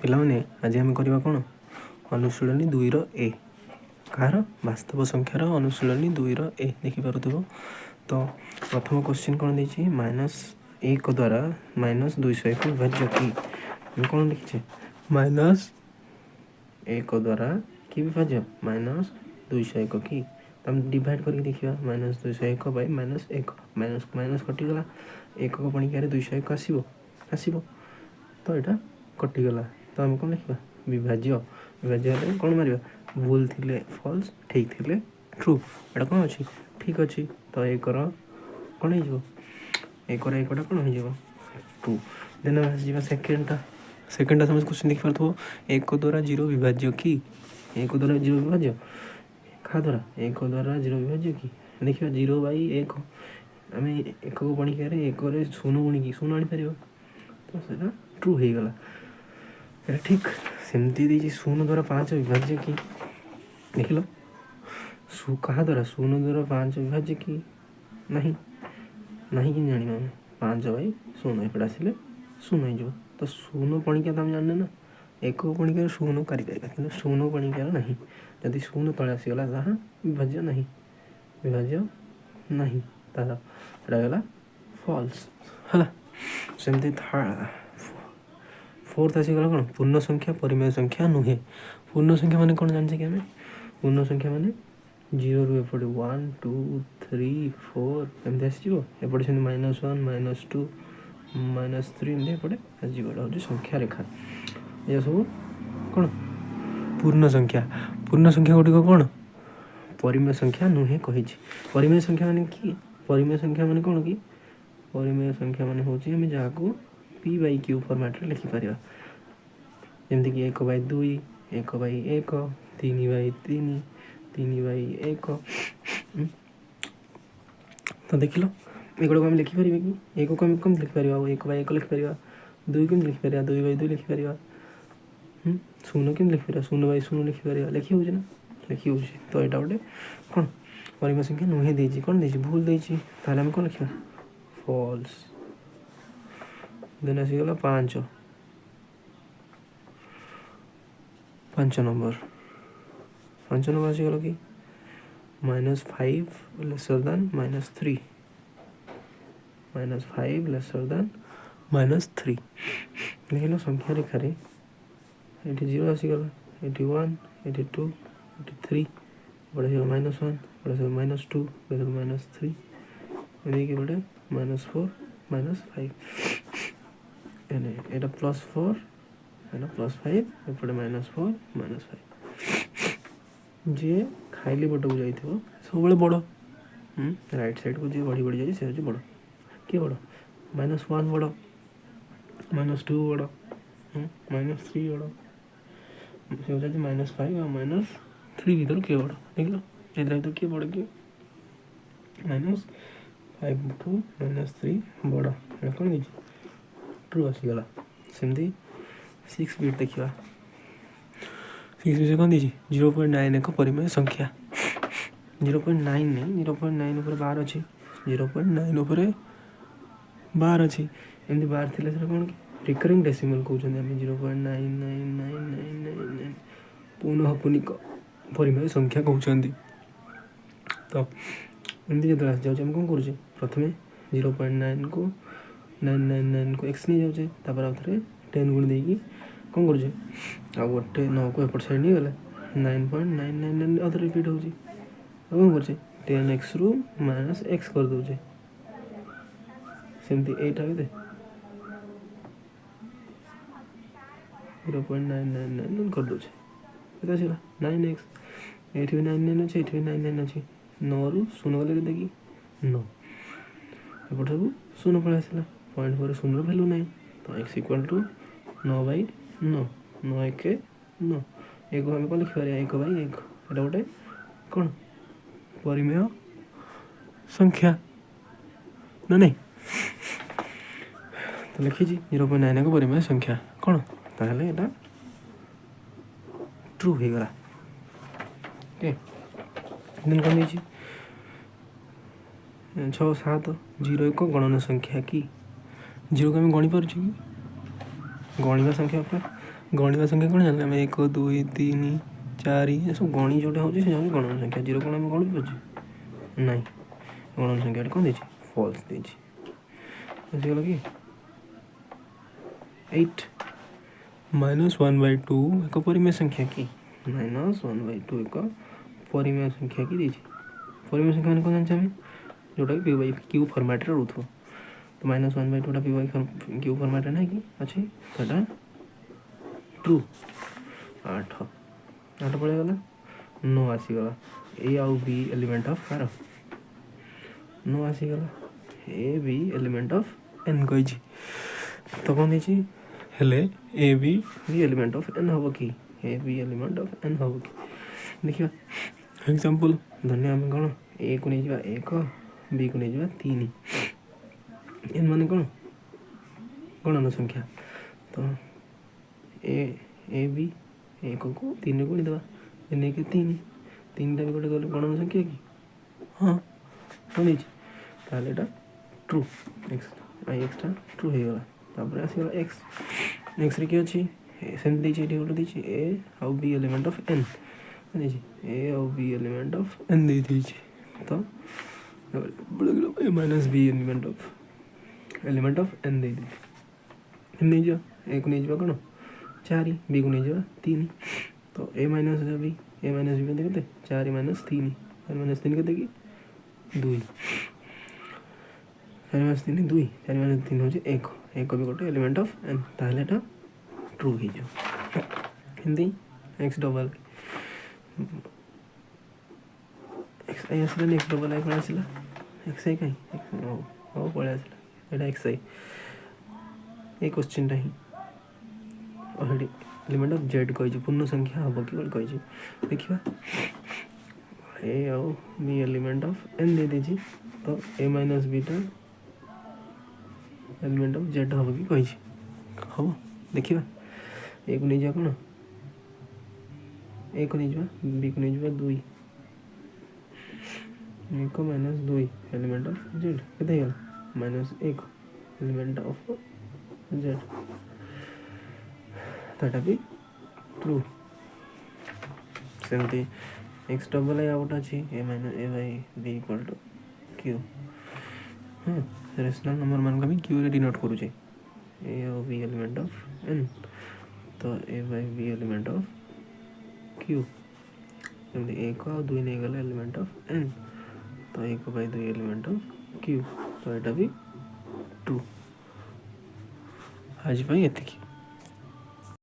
पिलाने आज आम करवा कौन अनुशीलनी 2 रो ए कहार वास्तव संख्यार अनुशीलनी 2 रो ए देखिपुव। तो प्रथम क्वेश्चन कौन देखिए -1 द्वारा -201 विभाज्य कि कौन लिखी -1 द्वारा कि विभाज्य -201 कि डिवाइड करके देखिए -201 बाय -1 माइनस कटिगला 1 को पणी क्या 201 आसो आसो तो यहाँ कटिगला तो आम कौन लिखा विभाज्य विभाज्य कौन मार भूल थिले फॉल्स ठीक थिले ट्रू एटा कौन अच्छी ठीक अच्छी तो एक कौन हो एकटा कौन हो टू देन आसवा सेकेंडटा समझ क्वेश्चन देख पार 1 द्वारा 0 विभाज्य कि 1 द्वारा 0 विभाज्य क्या द्वारा 1 द्वारा 0 विभाज्य कि देखिए 0 बाई 1 आम 1 को पढ़ी क्या 1 शून्य गुणिकी शून्य आनीपर तो सर ट्रू हो गला ठीक सेमती शून्य द्वारा 5 विभाज्य कि देख लो क्या द्वारा शून्य द्वारा 5 विभाज्य कि नहीं नहीं कि जाना 5 बाई शून्य एपटे आसिले शून्य हो तो शून्य पणिका तो आम जाने ना 1 को पणिकार शून्य कर कि शून्य पणिकार ना जदि शून्य तले आसीगला जहाँ विभाज्य नहीं तार गला फॉल्स है सेमती फोर्थ आसीगला कौन पूर्ण संख्या परिमेय संख्या नुहे पूर्ण संख्या माने कौन जाने कि आम पूर्ण संख्या माने 0 रु एपटे 1 2 3 4 एमती आसो एपटे से -1 -2 -3 एमती एपटे आसो हूँ संख्या रेखा ये सब कौन पूर्ण संख्या गुड़िक कौन परिमेय संख्या नुहे कही परिमेय संख्या माने कि परिमेय संख्या माने कौन कि परिमेय संख्या माने हूँ आम जहाँ को p/q फॉर्मेट रे लिखिपर जमती कि 1/2 1/1 3/3 3/1 तो देख लो एगुड़ा आम लिखिपर कि 1 को आम कम लिखिपर 1/1 लिखिपर 2 कम लिखिपर 2/2 लिखिपर शून्य कम लिखिपर 0/0 लिखिपर लिखी हो ना लिखी हो तो यहाँ गोटे कौन परिमेय संख्या नुहे देती कौन देती भूल देती आम कौन लिखा फॉल्स देन आसीगला 5 नंबर आसीगला कि -5 लेसर दैन -3 -5 लेसर दैन -3 देख लो संख्या रेखा ये 0 आसीगला ये 1 ये 2 ये 3 बड़े -1 बड़े -2 बड़े -3 ये बड़े -4 -5 এটা +4 এটা +5 एपटे -4 -5 जी खाइली बट को जाइए सब बड़ राइट साइड को जी बढ़ी बढ़ी जाए से बड़ किए बड़ -1 बड़ -2 बड़ -3 बड़ से हो जाए -5 और -3 भर किए बड़ देख लो इधर भर किए बड़ किए -5 टू -3 बड़ कौन देखिए ट्रू आसीगला सेमती 6 बिट देखा 6 बिट कौन दी 0.9 परिमेय संख्या 0.9 नहीं 0.9 उपर 12 अच्छी 0.9 उपर 12 अच्छी एमती 12 थी कौन कि रिकरिंग डेसिमल कहते हैं 0.9999999 पुनः पुनिक परिमेय संख्या कहते तो एमती जो आस जाऊँ कौन कर प्रथम 0.9 को 999 को x नहीं जाऊे तापर आउ थे 10 गुण देकी कौन कर गोटे 9 को एपट साइड नहीं गला 9.999 अदर रिपीट हो कौन कर 10x रु -x कर दे सेमती 8 आगे 0.999 कर दे के 9x 8 भी 99 अच्छे 8 भी 99 अच्छे 9 रु 0 गले देखी 9 एपट सब 0 पलि आसला पॉइंट पर 0 भैल्यू नहीं तो x = 9/9 9 1 9 एक आम कौन लिखिपर 1/1 एटा गोटे कौन परिमेय संख्या ना नहीं तो लिखी 0.9 को परिमेय संख्या कौन ताहले एटा ट्रू हो गला ओके देन कौन देखिए 6 7 0 1 गणन संख्या कि 0 को आम गणी पार्छ कि गणिका संख्या पर गणित संख्या कौन जान आम 1 2 3 4 ये सब गणी जोटा हो गणन संख्या जीरो कौन आम गणी पार्छ ना गणन संख्या कौन दे फॉल्स दे बुझीगल कि 8 -1/2 एक परिमेय संख्या की -1/2 एक परिमेय संख्या की दे परिमेय संख्या मैंने कौन जान जोटा कि P by Q format Roth तो -1/2 पी बाई क्यू फर्माट ना कि अच्छे तो ट्रू 8 8 पड़ेगा 9 आसीगला ए आउ बी एलिमेंट ऑफ कार 9 आसीगला a b element of N कही तो कौन देछि हेले a b element of N हम कि a b element of N हम कि देखिए एग्जांपल धन्य आम कौन ए को नहीं जा 1 बी को नहीं जा 3 एन माने कौन गणन संख्या तो ए बी 1 को 3 गुणी देवा एन के 3 भी गोटे गणन संख्या कि हाँ कौन ताले ट्रू एक्स आई एक्सटा ट्रू हो गला तापर आसीगला एक्स रे कि अछि सेम दी छै गोटे दी ए आउ b element of N a आउ बी एलिमेंट ऑफ एन दे दी तो a minus b element of N दे दी एन नहीं जा ए को नहीं जा कौन 4 बी को नहीं जा 3 तो ए माइनस बी केते 4 माइनस 3 4 माइनस 3 केते कि 2 4 माइनस 3 2 4 माइनस 3 हो 1 भी गोटे एलिमेंट ऑफ एन ताहले एटा ट्रू हो जो हिंदी एक्स डबल एक्स आई आसला एक्स डबल आई कोन आसला एक्स आई कहीं ओ पळे आसला एटा एक्स आई ए क्वेश्चन ही ऑलरेडी एलिमेंट ऑफ जेड कही पूर्ण संख्या हम कि कही देखा ए आउ बी एलिमेंट ऑफ एन दे दीजिए तो a minus beta element of Z हम कि कही हम देखा ए को नहीं जा कौन ए को नहीं जा बी को नहीं जा 2 1 माइनस 2 एलिमेंट ऑफ जेड केते माइनस 1 एलिमेंट ऑफ जेड तो भी ट्रू सेमती एक्स डबल आई आउट अच्छी a minus a by b equal to Q rational number मान को क्यू रे डिनोट करूचे ए और बी एलिमेंट ऑफ एन तो a by b element of Q सेमती 1 और 2 नहीं गला एलिमेंट ऑफ एन तो 1 बाई 2 एलिमेंट ऑफ क्यू तो एटा भी ट्रू आज भाई एतिकी।